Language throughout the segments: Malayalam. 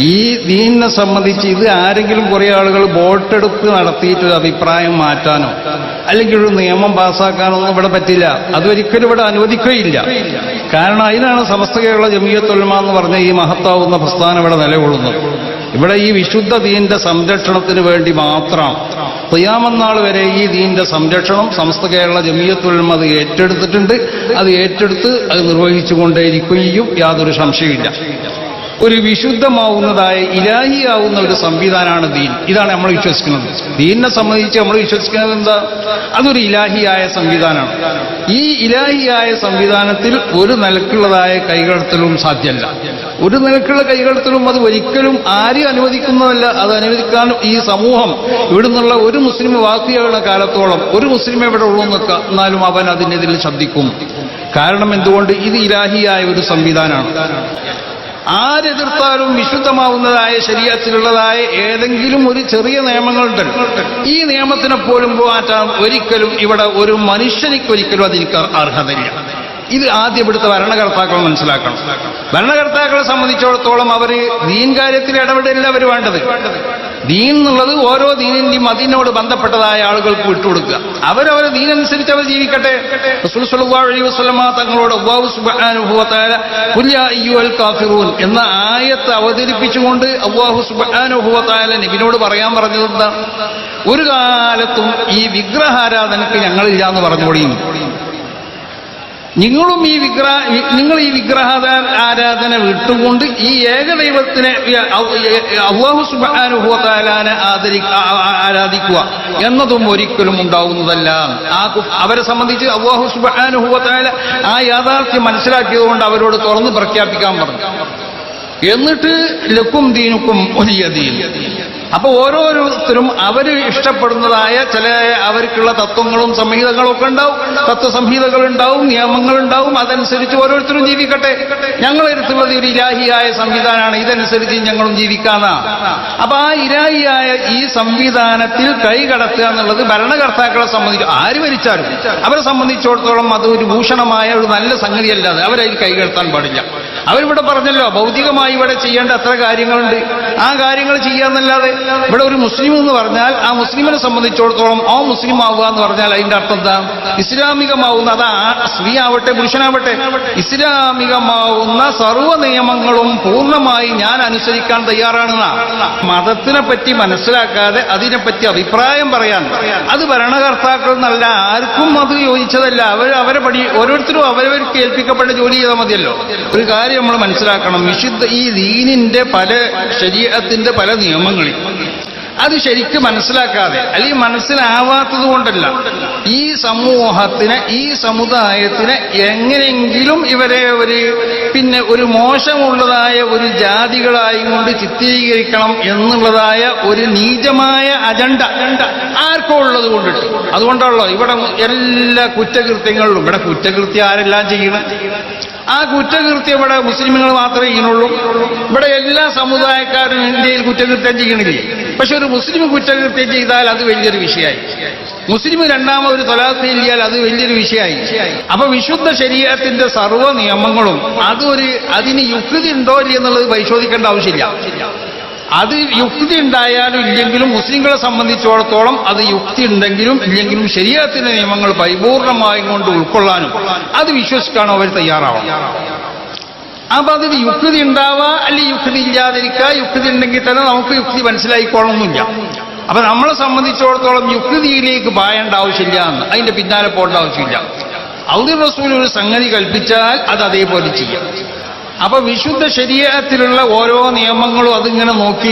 ഈ ദീനിനെ സംബന്ധിച്ച് ഇത് ആരെങ്കിലും കുറെ ആളുകൾ വോട്ടെടുപ്പ് നടത്തിയിട്ടൊരു അഭിപ്രായം മാറ്റാനോ അല്ലെങ്കിൽ ഒരു നിയമം പാസ്സാക്കാനോ ഒന്നും ഇവിടെ പറ്റില്ല. അതൊരിക്കലും ഇവിടെ അനുവദിക്കുകയില്ല. കാരണം അതിനാണ് സമസ്ത കേരള ജമിയത്തുൽ ഉലമ എന്ന് പറഞ്ഞ ഈ മഹത്താവുന്ന പ്രസ്ഥാനം ഇവിടെ നിലകൊള്ളുന്നത്. ഇവിടെ ഈ വിശുദ്ധ ദീനിന്റെ സംരക്ഷണത്തിന് വേണ്ടി മാത്രം ഖിയാമത്ത് നാൾ വരെ ഈ ദീനിന്റെ സംരക്ഷണം സമസ്ത കേരള ജമിയത്തുൽ ഉലമ അത് ഏറ്റെടുത്തിട്ടുണ്ട്. അത് ഏറ്റെടുത്ത് അത് നിർവഹിച്ചുകൊണ്ടേയിരിക്കുകയും യാതൊരു സംശയമില്ല. ഒരു വിശുദ്ധമാവുന്നതായ ഇലാഹിയാവുന്ന ഒരു സംവിധാനമാണ് ദീൻ. ഇതാണ് നമ്മൾ വിശ്വസിക്കുന്നത്. ദീനിനെ സംബന്ധിച്ച് നമ്മൾ വിശ്വസിക്കുന്നത് എന്താ? അതൊരു ഇലാഹിയായ സംവിധാനമാണ്. ഈ ഇലാഹിയായ സംവിധാനത്തിൽ ഒരു നിലക്കുള്ളതായ കൈകടത്തലും സാധ്യമല്ല. ഒരു നിലക്കുള്ള കൈകടത്തലും അത് ഒരിക്കലും ആരും അനുവദിക്കുന്നതല്ല. അത് അനുവദിക്കാനും ഈ സമൂഹം ഇവിടുന്നുള്ള ഒരു മുസ്ലിം വാക്കിയുള്ള കാലത്തോളം ഒരു മുസ്ലിം എവിടെ ഉള്ളൂ എന്നാലും അവൻ അതിനെതിരെ ശബ്ദിക്കും. കാരണം എന്തുകൊണ്ട്? ഇത് ഇലാഹിയായ ഒരു സംവിധാനമാണ്. ആരെതിർത്താലും വിശുദ്ധമാവുന്നതായ ശരീഅത്തിലുള്ളതായ ഏതെങ്കിലും ഒരു ചെറിയ നിയമങ്ങളുണ്ടല്ലോ, ഈ നിയമത്തിനെ പോലും മാറ്റാൻ ഒരിക്കലും ഇവിടെ ഒരു മനുഷ്യനിക്കൊരിക്കലും അതിന് അർഹതയില്ല. ഇത് ആദ്യം ഇവിടുത്തെ ഭരണകർത്താക്കൾ മനസ്സിലാക്കണം. ഭരണകർത്താക്കളെ സംബന്ധിച്ചിടത്തോളം അവർ ദീൻ കാര്യത്തിൽ ഇടപെടലില്ല അവർ വേണ്ടത്. ദീൻ എന്നുള്ളത് ഓരോ ദീനിന്റെയും അതിനോട് ബന്ധപ്പെട്ടതായ ആളുകൾക്ക് വിട്ടുകൊടുക്കുക. അവരവരെ ദീനനുസരിച്ച് അവർ ജീവിക്കട്ടെ. റസൂൽ സ്വല്ലല്ലാഹു അലൈഹി വസല്ലമ തങ്ങളോട് അല്ലാഹു സുബ്ഹാനഹു വ തആല ഖുൽ യാ അയ്യുഹൽ കാഫിറൂൻ എന്ന ആയത്ത് അവതരിപ്പിച്ചുകൊണ്ട് അല്ലാഹു സുബ്ഹാനഹു വ തആല നബിയോട് പറയാൻ പറഞ്ഞതെന്താ? ഒരു കാലത്തും ഈ വിഗ്രഹാരാധനക്ക് ഞങ്ങളില്ല എന്ന് പറഞ്ഞുകൊടിയും നിങ്ങൾ ഈ വിഗ്രഹ ആരാധന വിട്ടുകൊണ്ട് ഈ ഏകദൈവത്തിനെ അല്ലാഹു സുബ്ഹാനഹു വ തആലയെ ആരാധിക്കുക എന്നതും ഒരിക്കലും ഉണ്ടാവുന്നതല്ല. അവരെ സംബന്ധിച്ച് അല്ലാഹു സുബ്ഹാനഹു വ തആല ആ യാഥാർത്ഥ്യം മനസ്സിലാക്കിയതുകൊണ്ട് അവരോട് തുറന്ന് പ്രഖ്യാപിക്കാൻ പറഞ്ഞു. എന്നിട്ട് ലക്കും ദീനുക്കും വലിയ ദീൻ. അപ്പൊ ഓരോരുത്തരും അവര് ഇഷ്ടപ്പെടുന്നതായ ചില അവർക്കുള്ള തത്വങ്ങളും സംഹിതകളും ഒക്കെ ഉണ്ടാവും, തത്വസംഹിതകളുണ്ടാവും, നിയമങ്ങളുണ്ടാവും. അതനുസരിച്ച് ഓരോരുത്തരും ജീവിക്കട്ടെ. ഞങ്ങളെടുത്തുള്ളത് ഒരു ഇലാഹിയായ സംവിധാനമാണ്, ഇതനുസരിച്ച് ഞങ്ങളും ജീവിക്കാന്നാ. അപ്പൊ ആ ഇലാഹിയായ ഈ സംവിധാനത്തിൽ കൈകടത്തുക എന്നുള്ളത് ഭരണകർത്താക്കളെ സംബന്ധിച്ച് ആര് ഭരിച്ചാലും അവരെ സംബന്ധിച്ചിടത്തോളം അത് ഒരു ഭൂഷണമായ ഒരു നല്ല സംഗതിയല്ലാതെ അവരതിൽ കൈകടത്താൻ പാടില്ല. അവരിവിടെ പറഞ്ഞല്ലോ, ഭൗതികമായി ഇവിടെ ചെയ്യേണ്ട എത്ര കാര്യങ്ങളുണ്ട്, ആ കാര്യങ്ങൾ ചെയ്യാന്നല്ലാതെ ഇവിടെ ഒരു മുസ്ലിം എന്ന് പറഞ്ഞാൽ ആ മുസ്ലിമിനെ സംബന്ധിച്ചിടത്തോളം ആ മുസ്ലിം ആവുക എന്ന് പറഞ്ഞാൽ അതിന്റെ അർത്ഥം എന്താ? ഇസ്ലാമികമാവുന്ന, അതാ സ്ത്രീ ആവട്ടെ പുരുഷനാവട്ടെ, ഇസ്ലാമികമാവുന്ന സർവ്വ നിയമങ്ങളും പൂർണ്ണമായി ഞാൻ അനുസരിക്കാൻ തയ്യാറാണെന്ന മതത്തിനെ പറ്റി മനസ്സിലാക്കാതെ അതിനെപ്പറ്റി അഭിപ്രായം പറയാൻ അത് ഭരണകർത്താക്കൾ എന്നല്ല, ആർക്കും അത് യോജിച്ചതല്ല. അവരെ പടി ഓരോരുത്തരും അവരവർക്ക് ഏൽപ്പിക്കപ്പെട്ട ജോലി ചെയ്താൽ മതിയല്ലോ. ഒരു കാര്യം നമ്മൾ മനസ്സിലാക്കണം, വിശുദ്ധ ഈ ദീനിന്റെ പല ശരീഅത്തിന്റെ പല നിയമങ്ങളിൽ അത് ശരിക്കും മനസ്സിലാക്കാതെ അല്ലെങ്കിൽ മനസ്സിലാവാത്തത് കൊണ്ടല്ല, ഈ സമൂഹത്തിന് ഈ സമുദായത്തിന് എങ്ങനെയെങ്കിലും ഇവരെ ഒരു മോശമുള്ളതായ ഒരു ജാതികളായി കൊണ്ട് ചിത്രീകരിക്കണം എന്നുള്ളതായ ഒരു നീചമായ അജണ്ട ആർക്കോ ഉള്ളത് കൊണ്ടിട്ട്. അതുകൊണ്ടാണല്ലോ ഇവിടെ എല്ലാ കുറ്റകൃത്യങ്ങളിലും ഇവിടെ കുറ്റകൃത്യം ആരെല്ലാം ചെയ്യണം? ആ കുറ്റകൃത്യം ഇവിടെ മുസ്ലിമുകൾ മാത്രമേ ചെയ്യുന്നുള്ളൂ. ഇവിടെ എല്ലാ സമുദായക്കാരും ഇന്ത്യയിൽ കുറ്റകൃത്യം ചെയ്യണില്ലേ? പക്ഷെ ഒരു മുസ്ലിം കുറ്റകൃത്യം ചെയ്താൽ അത് വലിയൊരു വിഷയമായി. മുസ്ലിം രണ്ടാമതൊരു തൊലാഖ് ചൊല്ലിയാൽ അത് വലിയൊരു വിഷയമായി. അപ്പൊ വിശുദ്ധ ശരീഅത്തിന്റെ സർവ്വ നിയമങ്ങളും അതിന് യുക്തി ഉണ്ടോ ഇല്ല എന്നുള്ളത് പരിശോധിക്കേണ്ട ആവശ്യമില്ല. അത് യുക്തി ഉണ്ടായാലും ഇല്ലെങ്കിലും മുസ്ലിങ്ങളെ സംബന്ധിച്ചിടത്തോളം അത് യുക്തി ഉണ്ടെങ്കിലും ഇല്ലെങ്കിലും ശരീഅത്തിന്റെ നിയമങ്ങൾ പരിപൂർണമായും കൊണ്ട് ഉൾക്കൊള്ളാനും അത് വിശ്വസിക്കാനോ അവർ തയ്യാറാവണം. അപ്പൊ അതിന് യുക്തി ഉണ്ടാവുക അല്ലെങ്കിൽ യുക്തി ഇല്ലാതിരിക്കുക. യുക്തി ഉണ്ടെങ്കിൽ തന്നെ നമുക്ക് യുക്തി മനസ്സിലായിക്കോളണമെന്നില്ല. അപ്പൊ നമ്മളെ സംബന്ധിച്ചിടത്തോളം യുക്തിയിലേക്ക് പായേണ്ട ആവശ്യമില്ല, അതിന്റെ പിന്നാലെ പോകേണ്ട ആവശ്യമില്ല. ഔദി റസൂൽ ഒരു സംഗതി കൽപ്പിച്ചാൽ അത് അതേപോലെ ചെയ്യാം. അപ്പൊ വിശുദ്ധ ശരീഅത്തിലുള്ള ഓരോ നിയമങ്ങളും അതിങ്ങനെ നോക്കി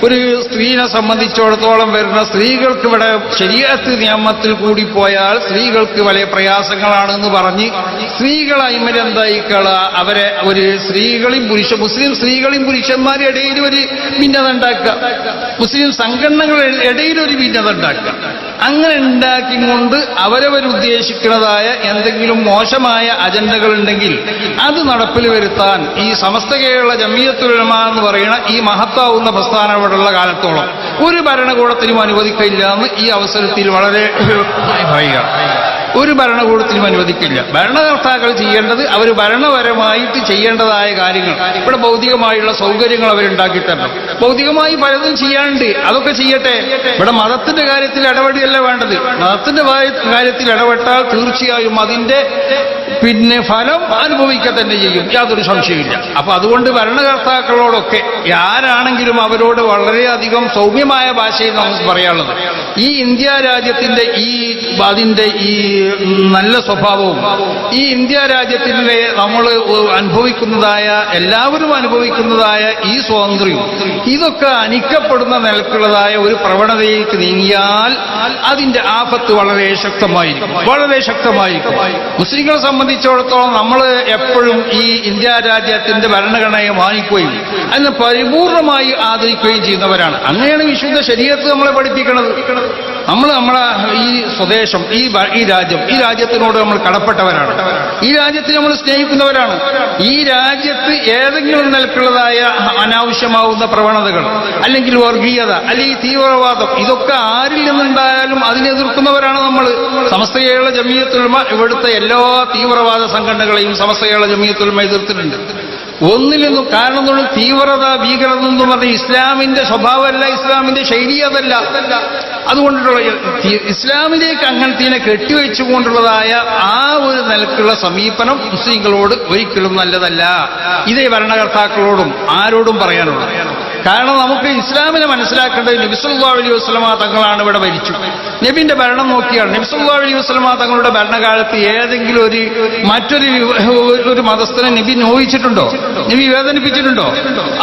ഒരു സ്ത്രീനെ സംബന്ധിച്ചിടത്തോളം വരുന്ന സ്ത്രീകൾക്ക് ഇവിടെ ശരീഅത്ത് നിയമത്തിൽ കൂടി പോയാൽ സ്ത്രീകൾക്ക് വലിയ പ്രയാസങ്ങളാണെന്ന് പറഞ്ഞ് സ്ത്രീകളായ്മ എന്തായിക്കള അവരെ ഒരു മുസ്ലിം സ്ത്രീകളെയും പുരുഷന്മാരുടെ ഇടയിൽ ഒരു ഭിന്നത ഉണ്ടാക്കുക, മുസ്ലിം സംഘടനകളുടെ ഇടയിൽ ഒരു ഭിന്നത ഉണ്ടാക്കുക. അങ്ങനെ ഉണ്ടാക്കിക്കൊണ്ട് അവരവരുദ്ദേശിക്കുന്നതായ എന്തെങ്കിലും മോശമായ അജണ്ടകൾ ഉണ്ടെങ്കിൽ അത് നടപ്പിൽ വരുത്താൻ ഈ സമസ്ത കേരള ജമിയത്തുൽ ഉലമ എന്ന് പറയുന്ന ഈ മഹത്താവുന്ന പ്രസ്ഥാനം ഇവിടെയുള്ള കാലത്തോളം ഒരു ഭരണകൂടത്തിനും അനുവദിക്കില്ല എന്ന് ഈ അവസരത്തിൽ വളരെ പറയുക. ഒരു ഭരണകൂടത്തിലും അനുവദിക്കില്ല. ഭരണകർത്താക്കൾ ചെയ്യേണ്ടത് അവർ ഭരണപരമായിട്ട് ചെയ്യേണ്ടതായ കാര്യങ്ങൾ, ഇവിടെ ഭൗതികമായുള്ള സൗകര്യങ്ങൾ അവരുണ്ടാക്കി തരണം. ഭൗതികമായി പലതും ചെയ്യാനുണ്ട്, അതൊക്കെ ചെയ്യട്ടെ. ഇവിടെ മതത്തിന്റെ കാര്യത്തിൽ ഇടപെടുകയല്ല വേണ്ടത്. മതത്തിന്റെ കാര്യത്തിൽ ഇടപെട്ടാൽ തീർച്ചയായും അതിന്റെ ഫലം അനുഭവിക്കുക തന്നെ ചെയ്യും, യാതൊരു സംശയമില്ല. അപ്പൊ അതുകൊണ്ട് ഭരണകർത്താക്കളോടൊക്കെ ആരാണെങ്കിലും അവരോട് വളരെയധികം സൗമ്യമായ ഭാഷയിൽ നമുക്ക് പറയാനുള്ളത്, ഈ ഇന്ത്യ രാജ്യത്തിന്റെ അതിന്റെ ഈ നല്ല സ്വഭാവവും ഈ ഇന്ത്യ രാജ്യത്തിന്റെ നമ്മൾ അനുഭവിക്കുന്നതായ എല്ലാവരും അനുഭവിക്കുന്നതായ ഈ സ്വാതന്ത്ര്യവും ഇതൊക്കെ അനിക്കപ്പെടുന്ന നിലക്കുള്ളതായ ഒരു പ്രവണതയിലേക്ക് നീങ്ങിയാൽ അതിന്റെ ആപത്ത് വളരെ ശക്തമായിരിക്കും, വളരെ ശക്തമായിരിക്കും. മുസ്ലിങ്ങളെ സംബന്ധിച്ചിടത്തോളം നമ്മൾ എപ്പോഴും ഈ ഇന്ത്യ രാജ്യത്തിന്റെ ഭരണഘടനയെ മാനിക്കുകയും അതിനെ പരിപൂർണമായി ആദരിക്കുകയും ചെയ്യുന്നവരാണ്. അങ്ങനെയാണ് വിശുദ്ധ ശരീഅത്ത് നമ്മളെ പഠിപ്പിക്കുന്നത്. നമ്മളെ ഈ സ്വദേശം, ഈ രാജ്യം, ഈ രാജ്യത്തിനോട് നമ്മൾ കടപ്പെട്ടവരാണ്. ഈ രാജ്യത്തെ നമ്മൾ സ്നേഹിക്കുന്നവരാണ്. ഈ രാജ്യത്ത് ഏതെങ്കിലും നിലക്കുള്ളതായ അനാവശ്യമാവുന്ന പ്രവണതകൾ, അല്ലെങ്കിൽ വർഗീയത, അല്ലെങ്കിൽ തീവ്രവാദം, ഇതൊക്കെ ആരിൽ നിന്നുണ്ടായാലും അതിനെ എതിർക്കുന്നവരാണ് നമ്മൾ. സമസ്ത കേരള ജംഇയ്യത്തുൽ ഉലമ ഇവിടുത്തെ എല്ലാ തീവ്രവാദ സംഘടനകളെയും സമസ്ത കേരള ജംഇയ്യത്തുൽ ഉലമ എതിർത്തിട്ടുണ്ട്. ഒന്നിലൊന്നും കാരണം തീവ്രത, ഭീകരത എന്ന് പറഞ്ഞ ഇസ്ലാമിന്റെ സ്വഭാവമല്ല, ഇസ്ലാമിന്റെ ശൈലി അതല്ല. അതുകൊണ്ടുള്ള ഇസ്ലാമിലേക്ക് അങ്ങനത്തെ കെട്ടിവെച്ചുകൊണ്ടുള്ളതായ ആ ഒരു നിലക്കുള്ള സമീപനം മുസ്ലിങ്ങളോട് ഒരിക്കലും നല്ലതല്ല. ഇതേ ഭരണകർത്താക്കളോടും ആരോടും പറയാനുള്ളത്. കാരണം നമുക്ക് ഇസ്ലാമിനെ മനസ്സിലാക്കേണ്ടത് നബി സല്ലല്ലാഹു അലൈഹി വസല്ലമ തങ്ങളാണ് ഇവിടെ ഭരിച്ചു. നബിന്റെ ഭരണം നോക്കിയാണ്. നബി സല്ലല്ലാഹു അലൈഹി വസല്ലമ തങ്ങളുടെ ഭരണകാലത്ത് ഏതെങ്കിലും മറ്റൊരു മതസ്ഥനെ നബി നോവിച്ചിട്ടുണ്ടോ? നബി വേദനിപ്പിച്ചിട്ടുണ്ടോ?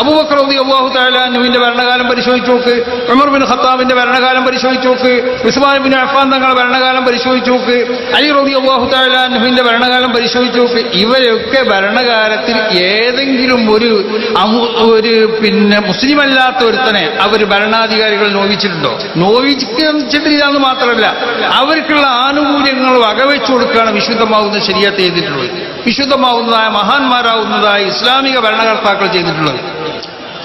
അബൂബക്കർ റളിയല്ലാഹു തആല നബിന്റെ ഭരണകാലം പരിശോധിച്ചു നോക്ക്, ഉമർ ബിൻ ഖത്താബിന്റെ ഭരണകാലം പരിശോധിച്ചു നോക്ക്, ഉസ്മാൻ ബിൻ അഫ്ഫാൻ തങ്ങളുടെ ഭരണകാലം പരിശോധിച്ചു നോക്ക്, അലി റളിയല്ലാഹു തആല നബിന്റെ ഭരണകാലം പരിശോധിച്ചു നോക്ക്. ഇവരൊക്കെ ഭരണകാലത്തിൽ ഏതെങ്കിലും ഒരു മുസ്ലിമല്ലാത്ത ഒരുത്തനെ അവർ ഭരണാധികാരികൾ നോവിച്ചിട്ടുണ്ടോ? നോവിച്ചിട്ടില്ല എന്ന് മാത്രമല്ല, അവർക്കുള്ള ആനുകൂല്യങ്ങൾ വകവെച്ചു കൊടുക്കുകയാണ് വിശുദ്ധമാവുന്ന ശരീഅത്ത് ചെയ്തിട്ടുള്ളത്. വിശുദ്ധമാവുന്നതായ മഹാന്മാരാവുന്നതായ ഇസ്ലാമിക ഭരണകർത്താക്കൾ ചെയ്തിട്ടുള്ളത്.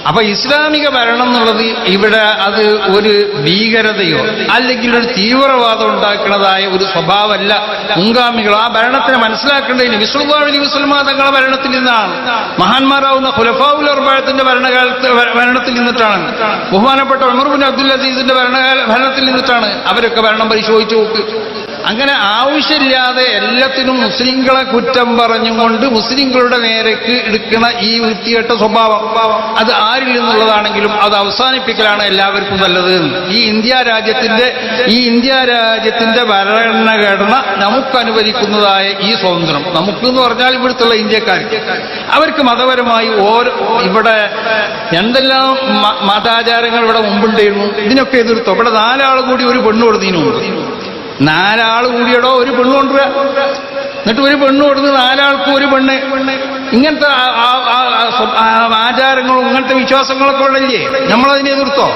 അപ്പൊ ഇസ്ലാമിക ഭരണം എന്നുള്ളത് ഇവിടെ അത് ഒരു ഭീകരതയോ അല്ലെങ്കിൽ ഒരു തീവ്രവാദം ഉണ്ടാക്കുന്നതായ ഒരു സ്വഭാവമല്ല. മുൻഗാമികൾ ആ ഭരണത്തിനെ മനസ്സിലാക്കേണ്ടത് നബി സല്ലല്ലാഹു അലൈഹി വസല്ലമ തങ്ങളുടെ ഭരണത്തിൽ നിന്നാണ്. മഹാന്മാരാവുന്ന ഖുലഫാഉൽ അർബഅത്തിന്റെ ഭരണത്തിൽ നിന്നിട്ടാണ്. ബഹുമാനപ്പെട്ട ഉമർ ബിൻ അബ്ദുൽ അസീസിന്റെ ഭരണത്തിൽ നിന്നിട്ടാണ്. അവരൊക്കെ ഭരണം പരിശോധിച്ചു നോക്ക്. അങ്ങനെ ആവശ്യമില്ലാതെ എല്ലാത്തിനും മുസ്ലിങ്ങളെ കുറ്റം പറഞ്ഞുകൊണ്ട് മുസ്ലിങ്ങളുടെ നേരേക്ക് എടുക്കുന്ന ഈ വൃത്തികെട്ട സ്വഭാവം അത് ആരിൽ നിന്നുള്ളതാണെങ്കിലും അത് അവസാനിപ്പിക്കലാണ് എല്ലാവർക്കും നല്ലത്. ഈ ഇന്ത്യ രാജ്യത്തിന്റെ ഭരണഘടന നമുക്ക് അനുവദിക്കുന്നതായ ഈ സ്വാതന്ത്ര്യം, നമുക്ക് എന്ന് പറഞ്ഞാൽ ഇവിടുത്തുള്ള ഇന്ത്യക്കാർക്ക്, അവർക്ക് മതപരമായി ഇവിടെ എന്തെല്ലാം മതാചാരങ്ങൾ ഇവിടെ മുമ്പുണ്ടായിരുന്നു, ഇതിനൊക്കെ എതിർത്തോ. ഇവിടെ 4 ആൾ കൂടി ഒരു പെണ്ണ് കൊടുത്തതിനു മുമ്പ് 4 ആൾ കൂടിയടോ ഒരു പെണ്ണ് കൊണ്ടുവരിക, എന്നിട്ട് ഒരു പെണ്ണ് കൊടുത്ത് 4 ആൾക്കും ഒരു പെണ്ണ്. ഇങ്ങനത്തെ ആചാരങ്ങളും ഇങ്ങനത്തെ വിശ്വാസങ്ങളൊക്കെ ഉള്ളല്ലേ, നമ്മളതിനെ എതിർത്തോ?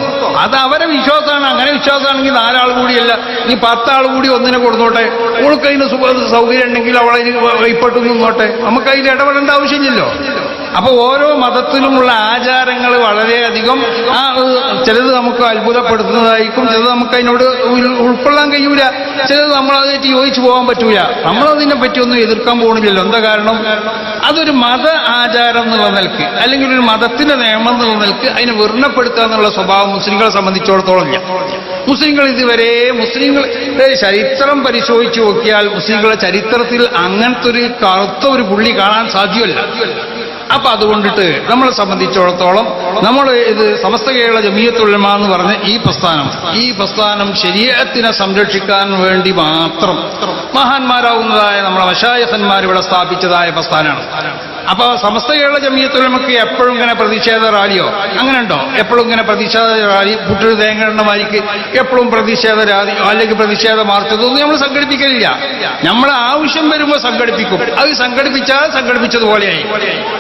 അത് അവരെ വിശ്വാസമാണ്. അങ്ങനെ വിശ്വാസമാണെങ്കിൽ 4 ആൾ കൂടിയല്ല, ഇനി 10 ആൾ കൂടി ഒന്നിനെ കൊടുത്തോട്ടെ, അവൾക്കതിന് സൗകര്യം ഉണ്ടെങ്കിൽ അവളതിന് കൈപ്പെട്ടു നിന്നോട്ടെ, നമുക്ക് അതിൽ ഇടപെടേണ്ട ആവശ്യമില്ലല്ലോ. അപ്പൊ ഓരോ മതത്തിലുമുള്ള ആചാരങ്ങൾ വളരെയധികം ചിലത് നമുക്ക് അത്ഭുതപ്പെടുത്തുന്നതായിരിക്കും, ചിലത് നമുക്ക് അതിനോട് ഉൾക്കൊള്ളാൻ കഴിയൂല, ചിലത് നമ്മളതിനായിട്ട് യോജിച്ചു പോകാൻ പറ്റൂല. നമ്മളതിനെ പറ്റിയൊന്നും എതിർക്കാൻ പോകുന്നില്ലല്ലോ. എന്താ കാരണം? അതൊരു മത ആചാരം എന്നുള്ള നിലക്ക് അല്ലെങ്കിൽ ഒരു മതത്തിന്റെ നിയമം എന്നുള്ള നിലക്ക് അതിനെ വർണ്ണപ്പെടുത്തുക എന്നുള്ള സ്വഭാവം മുസ്ലിങ്ങളെ സംബന്ധിച്ചിടത്തോളം ഇല്ല. മുസ്ലിങ്ങൾ ഇതുവരെ ചരിത്രം പരിശോധിച്ചു നോക്കിയാൽ മുസ്ലിങ്ങളുടെ ചരിത്രത്തിൽ അങ്ങനത്തെ ഒരു കറുത്ത ഒരു പുള്ളി കാണാൻ സാധ്യമല്ല. അപ്പൊ അതുകൊണ്ടിട്ട് നമ്മളെ സംബന്ധിച്ചിടത്തോളം നമ്മൾ ഇത് സമസ്ത കേരള ജംഇയ്യത്തുൽ ഉലമ എന്ന് പറഞ്ഞ ഈ പ്രസ്ഥാനം ശരീഅത്തിനെ സംരക്ഷിക്കാൻ വേണ്ടി മാത്രം മഹാന്മാരാവുന്നതായ നമ്മളെ മശായിഖന്മാർ ഇവിടെ സ്ഥാപിച്ചതായ പ്രസ്ഥാനമാണ്. അപ്പൊ സമസ്ത കേരള ജംഇയ്യത്തുൽ ഉലമക്ക് എപ്പോഴും ഇങ്ങനെ പ്രതിഷേധ റാലിയോ അങ്ങനെ ഉണ്ടോ? എപ്പോഴും ഇങ്ങനെ പ്രതിഷേധ റാലി പുട്ടൊരു തേങ്ങണ്ണമാരിക്ക് എപ്പോഴും പ്രതിഷേധ റാലി അല്ലെങ്കിൽ പ്രതിഷേധ മാർച്ച് ഇതൊന്നും നമ്മൾ സംഘടിപ്പിക്കലില്ല. നമ്മളെ ആവശ്യം വരുമ്പോൾ സംഘടിപ്പിക്കും. അത് സംഘടിപ്പിച്ചാൽ സംഘടിപ്പിച്ചതുപോലെയായി.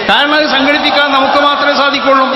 കാരണം അത് സംഘടിപ്പിക്കാൻ നമുക്ക് മാത്രമേ സാധിക്കുള്ളൂ.